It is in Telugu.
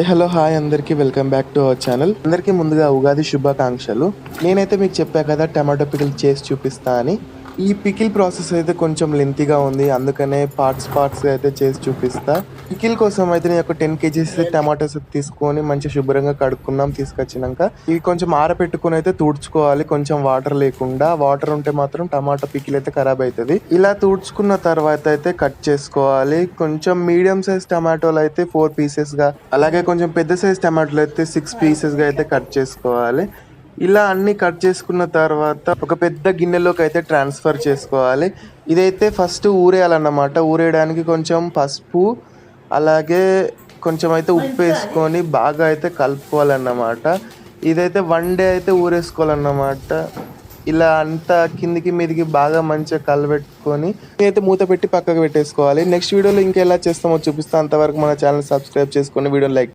హలో హాయ్ అందరికీ welcome back to our channel. అందరికీ ముందుగా ఉగాది శుభాకాంక్షలు. నేనైతే మీకు చెప్పా కదా టమాటో పికిల్ చేసి చూపిస్తా అని. ఈ పికిల్ ప్రాసెస్ అయితే కొంచెం లెంతీగా ఉంది, అందుకనే పార్ట్స్ అయితే చేసి చూపిస్తా. పికిల్ కోసం అయితే నేను ఒక 10 kgs టమాటోస్ తీసుకొని మంచిగా శుభ్రంగా కడుక్కున్నాం. తీసుకొచ్చినాక ఇవి కొంచెం ఆరబెట్టుకుని అయితే తుడుచుకోవాలి, కొంచెం వాటర్ లేకుండా. వాటర్ ఉంటే మాత్రం టమాటో పికిల్ అయితే ఖరాబ్ అవుతుంది. ఇలా తుడుచుకున్న తర్వాత అయితే కట్ చేసుకోవాలి. కొంచెం మీడియం సైజ్ టమాటోలు అయితే 4 pieces గా, అలాగే కొంచెం పెద్ద సైజ్ టమాటోలు అయితే 6 pieces గా అయితే కట్ చేసుకోవాలి. ఇలా అన్ని కట్ చేసుకున్న తర్వాత ఒక పెద్ద గిన్నెలోకి అయితే ట్రాన్స్ఫర్ చేసుకోవాలి. ఇదైతే ఫస్ట్ ఊరేయాలన్నమాట. ఊరేయడానికి కొంచెం పసుపు అలాగే కొంచెం అయితే ఉప్పు వేసుకొని బాగా అయితే కలుపుకోవాలన్నమాట. ఇదైతే 1 day అయితే ఊరేసుకోవాలన్నమాట. ఇలా అంతా కిందికి మీదికి బాగా మంచిగా కలబెట్టుకొని అయితే మూత పెట్టి పక్కకు పెట్టేసుకోవాలి. నెక్స్ట్ వీడియోలో ఇంకెలా చేస్తామో చూపిస్తాను. అంతవరకు మన ఛానల్ సబ్స్క్రైబ్ చేసుకొని వీడియో లైక్